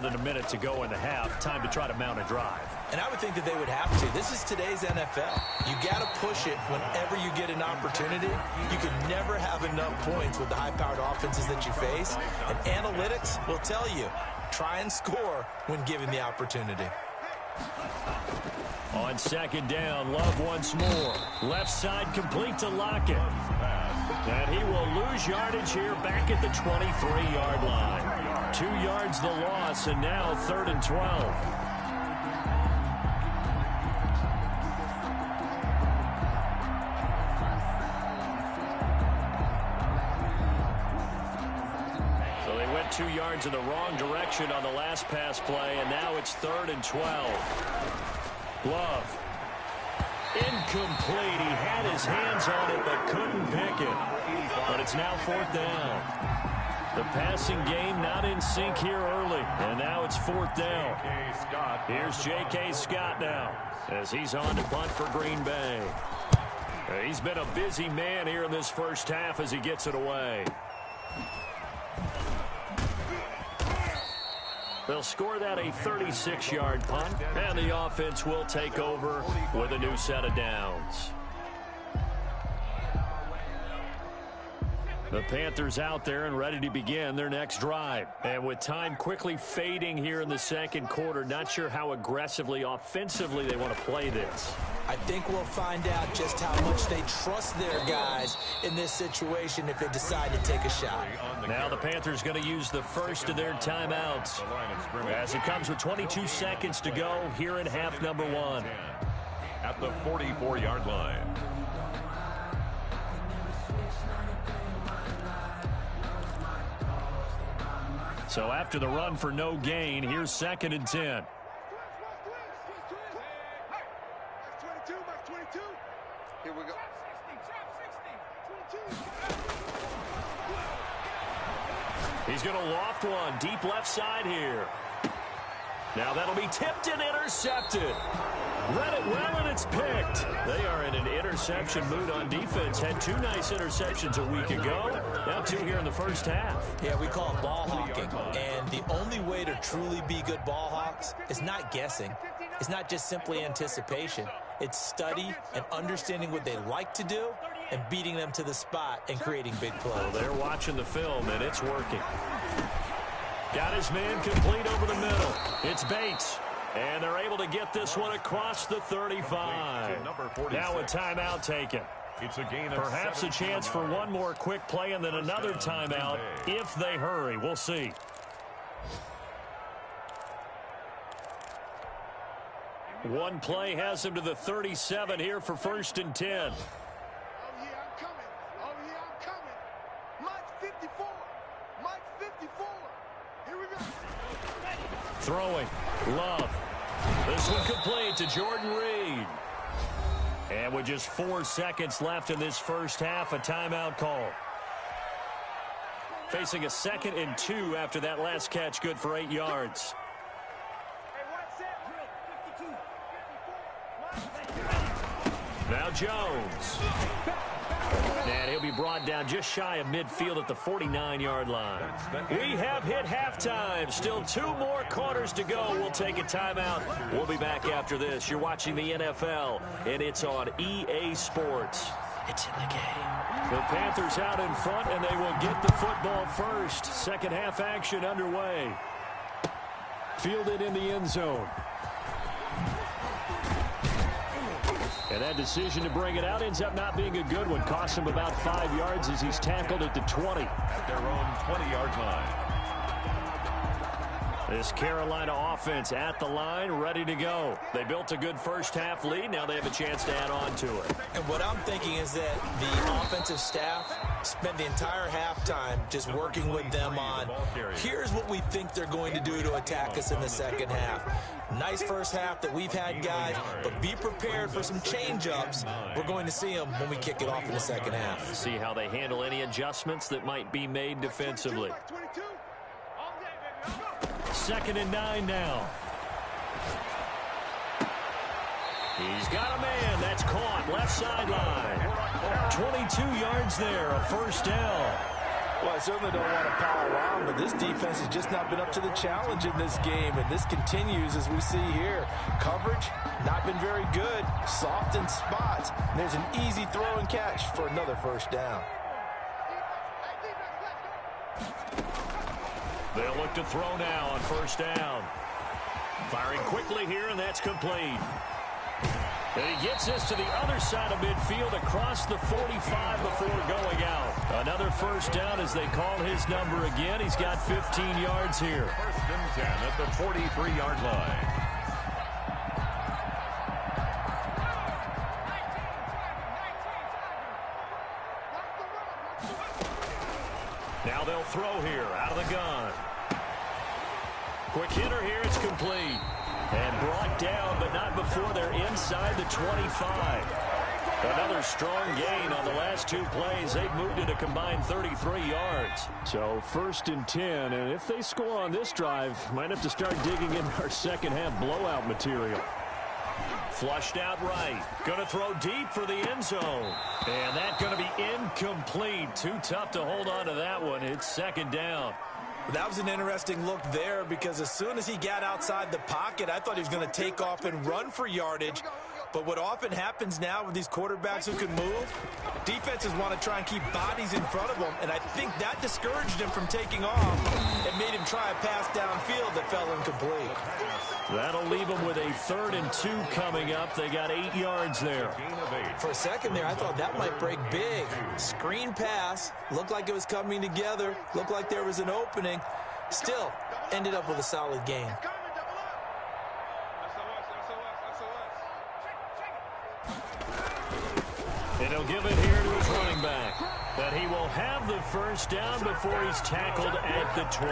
than a minute to go in the half. Time to try to mount a drive. And I would think that they would have to. This is today's NFL. You got to push it whenever you get an opportunity. You can never have enough points with the high-powered offenses that you face. And analytics will tell you, try and score when given the opportunity. On second down, Love once more. Left side complete to Lockett. And he will lose yardage here back at the 23-yard line. 2 yards the loss, and now 3rd and 12. So they went 2 yards in the wrong direction on the last pass play, and now it's 3rd and 12. Love. Incomplete. He had his hands on it but couldn't pick it. But it's now 4th down. The passing game not in sync here early. And now it's 4th down. Here's J.K. Scott now as he's on to punt for Green Bay. He's been a busy man here in this first half as he gets it away. They'll score that a 36-yard punt, and the offense will take over with a new set of downs. The Panthers out there and ready to begin their next drive. And with time quickly fading here in the second quarter, not sure how aggressively, offensively they want to play this. I think we'll find out just how much they trust their guys in this situation if they decide to take a shot. Now the Panthers going to use the first of their timeouts as it comes with 22 seconds to go here in half number 1. At the 44-yard line. So after the run for no gain, here's 2nd and 10. Here we go. He's going to loft one deep left side here. Now that'll be tipped and intercepted. Read it well, and it's picked. They are in an interception mood on defense. Had 2 nice interceptions a week ago. Now 2 here in the first half. Yeah, we call it ball hawking. And the only way to truly be good ball hawks is not guessing. It's not just simply anticipation. It's study and understanding what they like to do and beating them to the spot and creating big plays. Well, they're watching the film, and it's working. Got his man complete over the middle. It's Bates. And they're able to get this one across the 35. Now a timeout taken. It's a gain of perhaps a chance for one more quick play and then another timeout if they hurry. We'll see. One play has him to the 37 here for 1st and 10. Oh, yeah, I'm coming. Oh, yeah, I'm coming. Mike 54. Mike 54. Here we go. Throwing. Love. This one complete to Jordan Reed. And with just 4 seconds left in this first half, a timeout call. Facing a 2nd and 2 after that last catch, good for 8 yards. Now Jones. And he'll be brought down just shy of midfield at the 49-yard line. We have hit halftime. Still 2 more quarters to go. We'll take a timeout. We'll be back after this. You're watching the NFL, and it's on EA Sports. It's in the game. The Panthers out in front, and they will get the football first. Second half action underway. Fielded in the end zone. And that decision to bring it out ends up not being a good one. Cost him about 5 yards as he's tackled at the 20. At their own 20-yard line. This Carolina offense at the line, ready to go. They built a good first half lead. Now they have a chance to add on to it. And what I'm thinking is that the offensive staff spent the entire halftime just working with them on, here's what we think they're going to do to attack us in the second half. Nice first half that we've had, guys, but be prepared for some change-ups. We're going to see them when we kick it off in the second half. See how they handle any adjustments that might be made defensively. 2nd and 9 now. He's got a man. That's caught. Left sideline. 22 yards there. A first down. Well, I certainly don't want to pile on, but this defense has just not been up to the challenge in this game, and this continues as we see here. Coverage, not been very good. Soft in spots. And there's an easy throw and catch for another first down. They'll look to throw now on first down. Firing quickly here, and that's complete. And he gets us to the other side of midfield across the 45 before going out. Another first down as they call his number again. He's got 15 yards here. First and 10 at the 43-yard line. Now they'll throw here out of the gun. Quick hitter here. It's complete. And brought down, but not before they're inside the 25. Another strong gain on the last two plays. They've moved it a combined 33 yards. So first and 10, and if they score on this drive, might have to start digging in our second half blowout material. Flushed out right. Going to throw deep for the end zone. And that's going to be incomplete. Too tough to hold on to that one. It's second down. That was an interesting look there because as soon as he got outside the pocket, I thought he was going to take off and run for yardage. But what often happens now with these quarterbacks who can move, defenses want to try and keep bodies in front of them, and I think that discouraged him from taking off and made him try a pass downfield that fell incomplete. That'll leave them with a 3rd and 2 coming up. They got 8 yards there. For a second there, I thought that might break big. Screen pass, looked like it was coming together, looked like there was an opening. Still, ended up with a solid gain. And he'll give it here to his running back. But he will have the first down before he's tackled at the 12.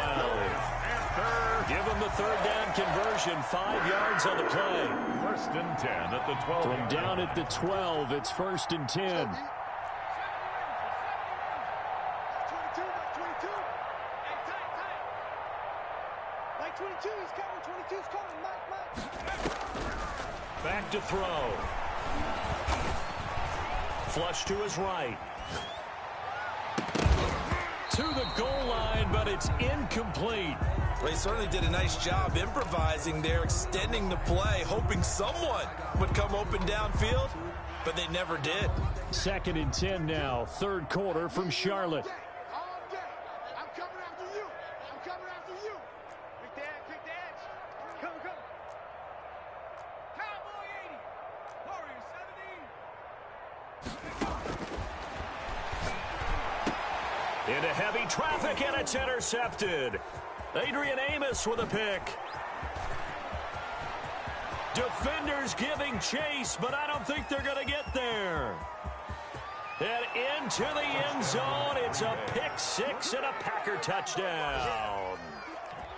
Give him the 3rd down conversion, 5 yards on the play. First and 10 at the 12. From down at the 12, it's 1st and 10. 22, 22. Hey, tight. Like 22, he's coming. 22's coming. Mike. Back to throw. Flush to his right. To the goal line, but it's incomplete. Well, he certainly did a nice job improvising there, extending the play, hoping someone would come open downfield, but they never did. 2nd and 10 now, 3rd quarter from Charlotte. All day. I'm coming after you. Quick the edge. Come. Cowboy 80. Warrior 17. Into heavy traffic, and it's intercepted. Adrian Amos with a pick. Defenders giving chase, but I don't think they're going to get there. And into the end zone, it's a pick 6 and a Packer touchdown.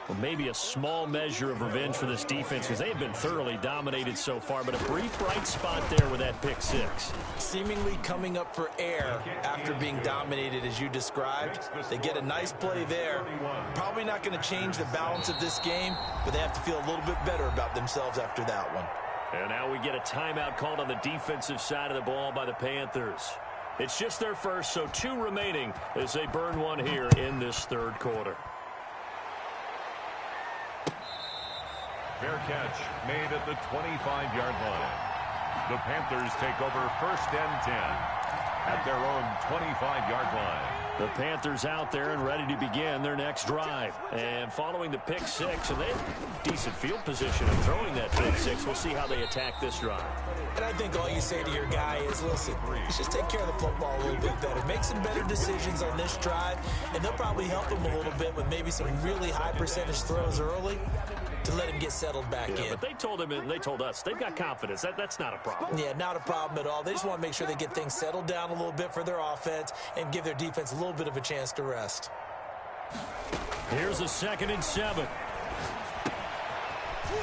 Well, maybe a small measure of revenge for this defense because they've been thoroughly dominated so far, but a brief bright spot there with that pick 6. Seemingly coming up for air after being dominated as you described. They get a nice play there. Probably not going to change the balance of this game, but they have to feel a little bit better about themselves after that one. And now we get a timeout called on the defensive side of the ball by the Panthers. It's just their first, so 2 remaining as they burn one here in this 3rd quarter. Fair catch made at the 25-yard line. The Panthers take over 1st and 10 at their own 25-yard line. The Panthers out there and ready to begin their next drive. And following the pick 6, and they have decent field position of throwing that pick 6. We'll see how they attack this drive. And I think all you say to your guy is, listen, let's just take care of the football a little bit better. Make some better decisions on this drive, and they'll probably help him a little bit with maybe some really high percentage throws early to let him get settled back in. But they told him and they told us they've got confidence. That's not a problem. Yeah, not a problem at all. They just want to make sure they get things settled down a little bit for their offense and give their defense a little bit of a chance to rest. Here's a 2nd and 7.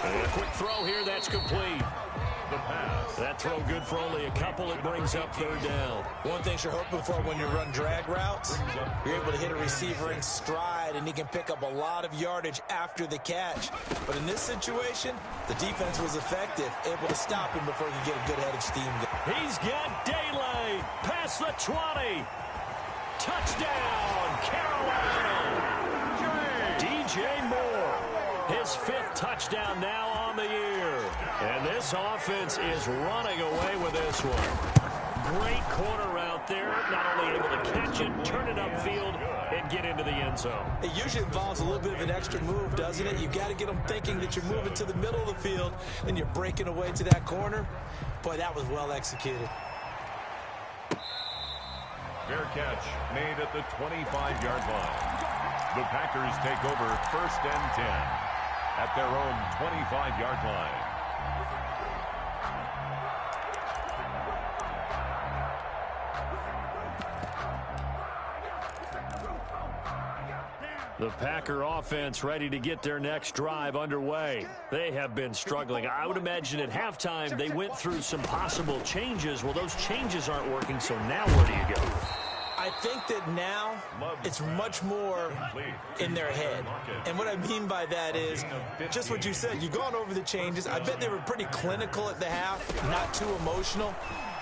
And a quick throw here, that's complete. The pass. That throw good for only a couple. It brings up 3rd down. One thing you're hoping for when you run drag routes, you're able to hit a receiver in stride, and he can pick up a lot of yardage after the catch. But in this situation, the defense was effective, able to stop him before he could get a good head of steam. He's got daylight past the 20. Touchdown, Carolina! DJ Moore, his 5th touchdown now on the year. And this offense is running away with this one. Great corner out there, not only able to catch it, turn it upfield, and get into the end zone. It usually involves a little bit of an extra move, doesn't it? You've got to get them thinking that you're moving to the middle of the field, and you're breaking away to that corner. Boy, that was well executed. Fair catch made at the 25-yard line. The Packers take over 1st and 10 at their own 25-yard line. The Packer offense ready to get their next drive underway. They have been struggling. I would imagine at halftime they went through some possible changes. Well, those changes aren't working, so now where do you go? I think that now it's much more in their head. And what I mean by that is just what you said. You've gone over the changes. I bet they were pretty clinical at the half, not too emotional.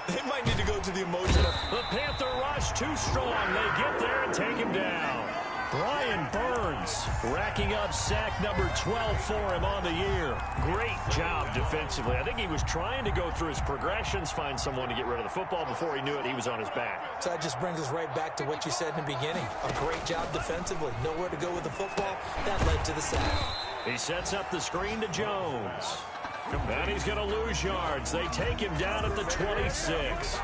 They might need to go to the emotional. The Panther rush too strong. They get there and take him down. Brian Burns racking up sack number 12 for him on the year. Great job defensively. I think he was trying to go through his progressions, find someone to get rid of the football. Before he knew it, he was on his back. So that just brings us right back to what you said in the beginning. A great job defensively. Nowhere to go with the football. That led to the sack. He sets up the screen to Jones. And he's going to lose yards. They take him down at the 26.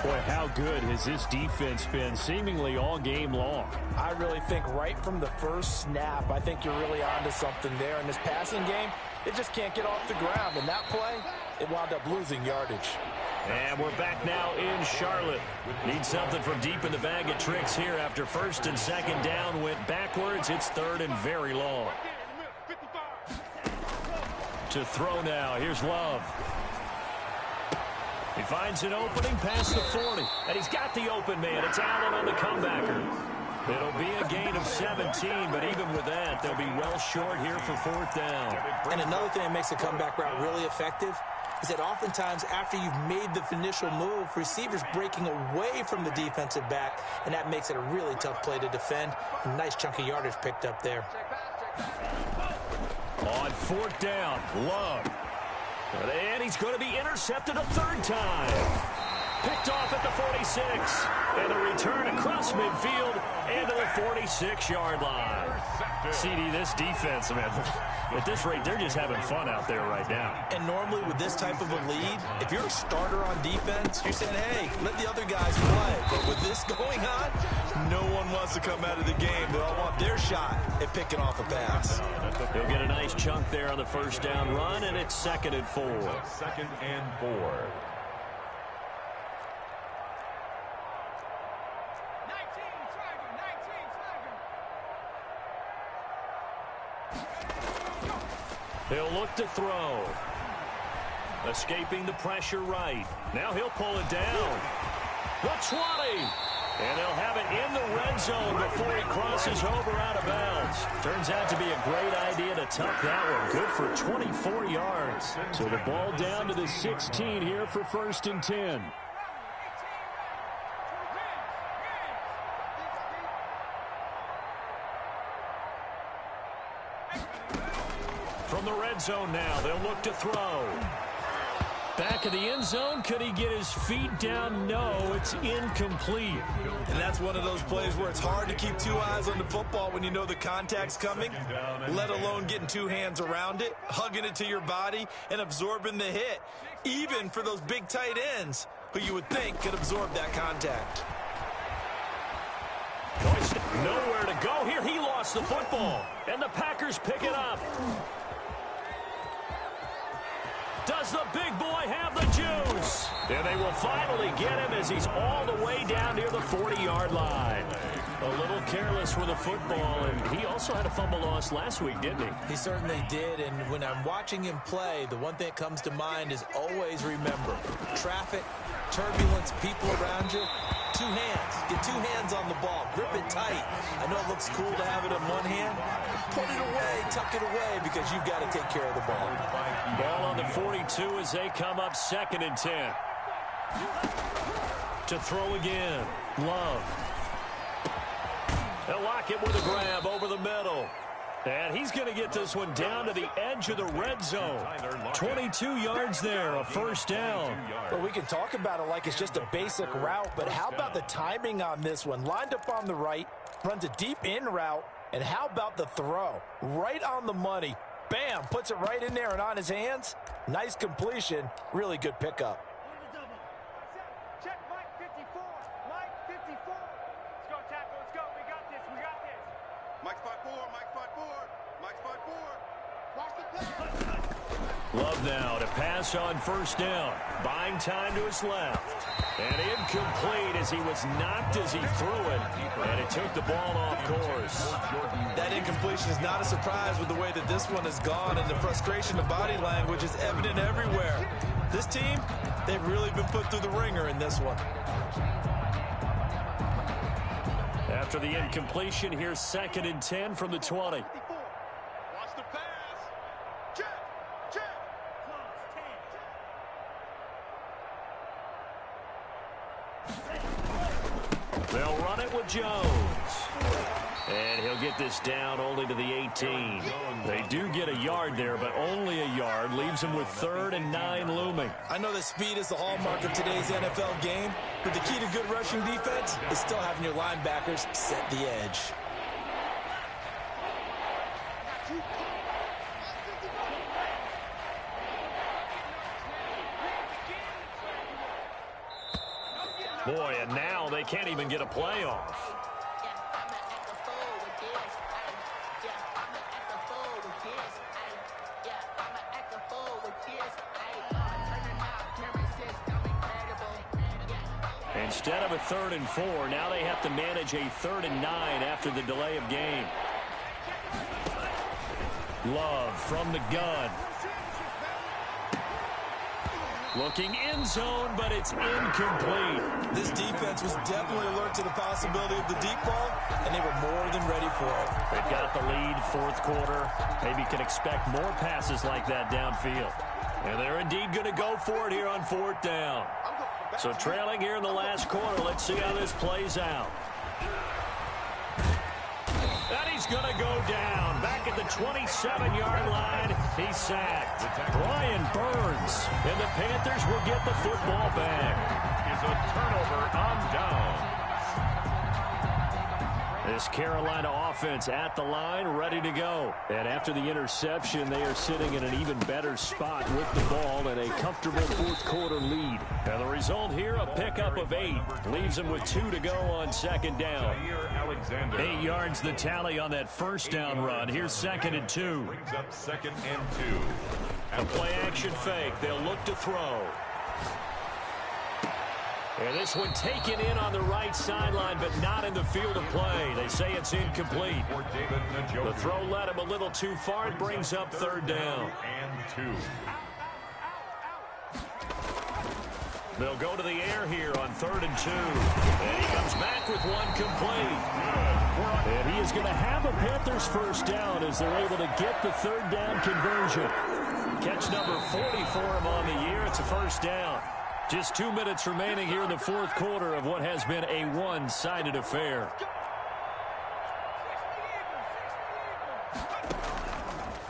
Boy, how good has this defense been seemingly all game long? I really think right from the first snap, I think you're really onto something there. In this passing game, it just can't get off the ground. And that play, it wound up losing yardage. And we're back now in Charlotte. Need something from deep in the bag of tricks here after 1st and 2nd down went backwards. It's 3rd and very long. To throw now. Here's Love. He finds an opening past the 40. And he's got the open man. It's Allen on the comebacker. It'll be a gain of 17, but even with that, they'll be well short here for 4th down. And another thing that makes a comeback route really effective is that oftentimes after you've made the initial move, receivers breaking away from the defensive back, and that makes it a really tough play to defend. A nice chunk of yardage picked up there. On 4th down, Love. And he's going to be intercepted a 3rd time. Picked off at the 46. And a return across midfield into the 46-yard line. CD, this defense, man, at this rate, they're just having fun out there right now. And normally with this type of a lead, if you're a starter on defense, you're saying, hey, let the other guys play. But with this going on, no one wants to come out of the game. They all want their shot at picking off a pass. He'll get a nice chunk there on the 1st down run, and it's 2nd and 4. 2nd and 4. He'll look to throw. Escaping the pressure right. Now he'll pull it down. The 20. And they'll have it in the red zone before he crosses over out of bounds. Turns out to be a great idea to tuck that one. Good for 24 yards. So the ball down to the 16 here for 1st and 10. From the red zone now, they'll look to throw. Back of the end zone, could he get his feet down? No, it's incomplete. And that's one of those plays where it's hard to keep 2 eyes on the football when you know the contact's coming, let alone getting 2 hands around it, hugging it to your body, and absorbing the hit, even for those big tight ends who you would think could absorb that contact. Nowhere to go here. He lost the football, and the Packers pick it up. Does the big boy have the juice? And they will finally get him as he's all the way down near the 40-yard line. A little careless with the football, and he also had a fumble loss last week, didn't he? He certainly did, and when I'm watching him play, the one thing that comes to mind is always remember, traffic, turbulence, people around you, 2 hands. Get 2 hands on the ball. Grip it tight. I know it looks cool to have it in one hand. Put it away, tuck it away, because you've got to take care of the ball. Ball on the 42 as they come up 2nd and 10. To throw again. Love. And he'll They'll lock it with a grab over the middle. And he's going to get this one down to the edge of the red zone. 22 yards there, a first down. Well, we can talk about it like it's just a basic route, but how about the timing on this one? Lined up on the right, runs a deep in route, and how about the throw? Right on the money. Bam, puts it right in there and on his hands. Nice completion, really good pickup. Check Mike 54. Mike 54. Let's go, tackle. Let's go. We got this. We got this. Mike 54. Mike 54. Mike 54. Watch the pass. Love now to pass on first down. Buying time to his left. And incomplete as he was knocked as he threw it. And it took the ball off course. That incompletion is not a surprise with the way that this one has gone, and the frustration of body language is evident everywhere. This team, they've really been put through the ringer in this one. After the incompletion, here's 2nd and 10 from the 20. Watch the pass. Check. Check. They'll run it with Jones. And he'll get this down only to the 18. They do get a yard there, but only a yard. Leaves him with 3rd and 9 looming. I know that speed is the hallmark of today's NFL game, but the key to good rushing defense is still having your linebackers set the edge. Boy, and now they can't even get a play off. Instead of a 3rd and 4, now they have to manage a 3rd and 9 after the delay of game. Love from the gun. Looking end zone, but it's incomplete. This defense was definitely alert to the possibility of the deep ball, and they were more than ready for it. They've got the lead, 4th quarter. Maybe can expect more passes like that downfield. And they're indeed going to go for it here on 4th down. So trailing here in the last quarter, let's see how this plays out. And he's going to go down. Back at the 27-yard line, he's sacked. Brian Burns. And the Panthers will get the football back. Is a turnover on down. This Carolina offense at the line, ready to go. And after the interception, they are sitting in an even better spot with the ball and a comfortable 4th quarter lead. And the result here, a pickup of 8. Leaves them with 2 to go on 2nd down. 8 yards the tally on that first down run. Here's 2nd and 2. Brings up 2nd and 2. A play action fake. They'll look to throw. And this one taken in on the right sideline, but not in the field of play. They say it's incomplete. The throw led him a little too far. It brings up 3rd down. And 2. They'll go to the air here on 3rd and 2. And he comes back with one complete. And he is going to have a Panthers first down as they're able to get the 3rd down conversion. Catch number 40 for him on the year. It's a first down. Just 2 minutes remaining here in the 4th quarter of what has been a one-sided affair.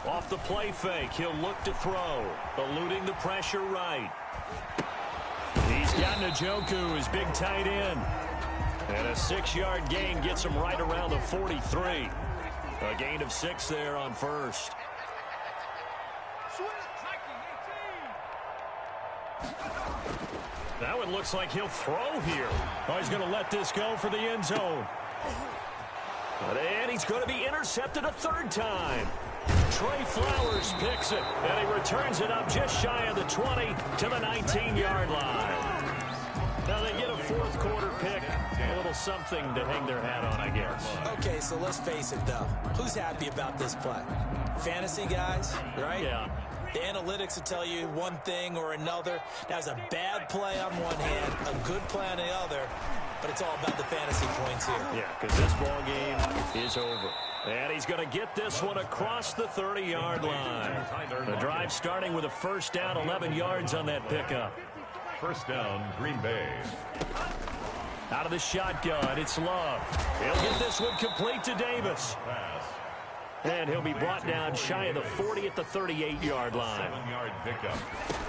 Off the play fake, he'll look to throw. Eluding the pressure right. He's got Njoku, his big tight end. And a 6-yard gain gets him right around the 43. A gain of 6 there on first. That one looks like he'll throw here. Oh, he's going to let this go for the end zone. And he's going to be intercepted a 3rd time. Trey Flowers picks it, and he returns it up just shy of the 20 to the 19-yard line. Now they get a 4th quarter pick, a little something to hang their hat on, I guess. Okay, so let's face it, though. Who's happy about this play? Fantasy guys, right? Yeah. The analytics will tell you one thing or another. That's a bad play on one hand, a good play on the other, but it's all about the fantasy points here. Yeah, because this ball game is over. And he's going to get this one across the 30-yard line. The drive starting with a first down, 11 yards on that pickup. First down, Green Bay. Out of the shotgun, it's Love. He'll get this one complete to Davis. And he'll be brought down shy of the 40 at the 38-yard line. 7-yard pickup.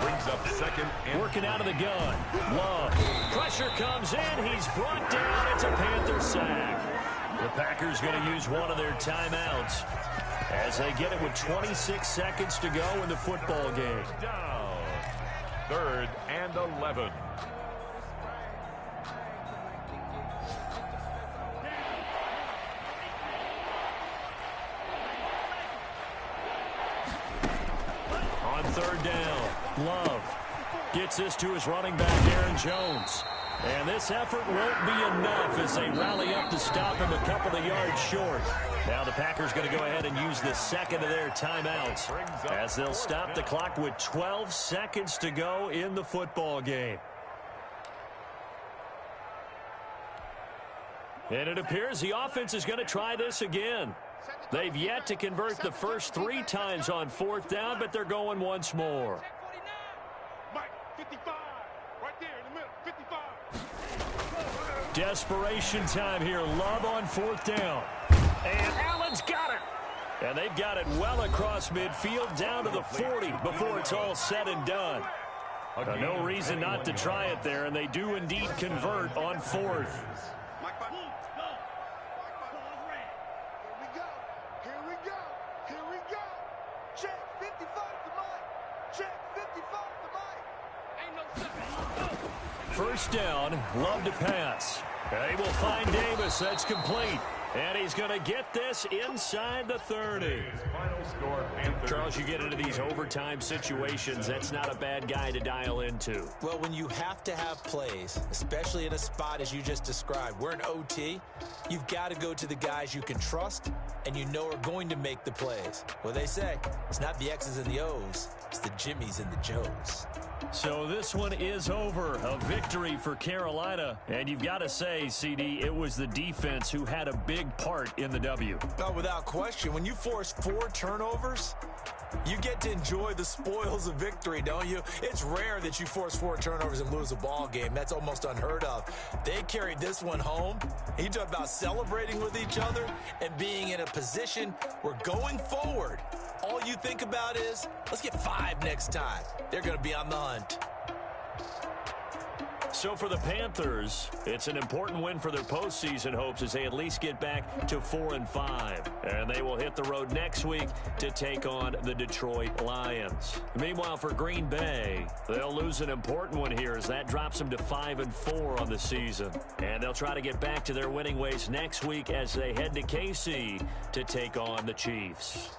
Brings up second. Working out of the gun. Love. Pressure comes in. He's brought down. It's a Panther sack. The Packers going to use one of their timeouts as they get it with 26 seconds to go in the football game. Down. 3rd and 11. On 3rd down, Love gets this to his running back, Aaron Jones. And this effort won't be enough as they rally up to stop him a couple of yards short. Now the Packers going to go ahead and use the second of their timeouts as they'll stop the clock with 12 seconds to go in the football game. And it appears the offense is going to try this again. They've yet to convert the first 3 times on 4th down, but they're going once more. Mike, 55. Right there in the middle, 55. Desperation time here. Love on 4th down. And Allen's got it. And they've got it well across midfield down to the 40 before it's all said and done. No reason not to try it there, and they do indeed convert on 4th. First down, Love to pass. They will find Davis. That's complete. And he's going to get this inside the 30. Final score, Panthers. Charles, you get into these overtime situations, that's not a bad guy to dial into. Well, when you have to have plays, especially in a spot as you just described, we're in OT, you've got to go to the guys you can trust and you know are going to make the plays. Well, they say it's not the X's and the O's, it's the Jimmys and the Joes. So this one is over. A victory for Carolina. And you've got to say, CD, it was the defense who had a big part in the W. Oh, without question. When you force 4 turnovers, you get to enjoy the spoils of victory, don't you? It's rare that you force 4 turnovers and lose a ball game. That's almost unheard of. They carried this one home. You talk about celebrating with each other and being in a position where going forward, all you think about is, let's get 5 next time. They're going to be on the hunt. So for the Panthers, it's an important win for their postseason hopes as they at least get back to 4-5. And they will hit the road next week to take on the Detroit Lions. Meanwhile, for Green Bay, they'll lose an important one here as that drops them to 5-4 on the season. And they'll try to get back to their winning ways next week as they head to KC to take on the Chiefs.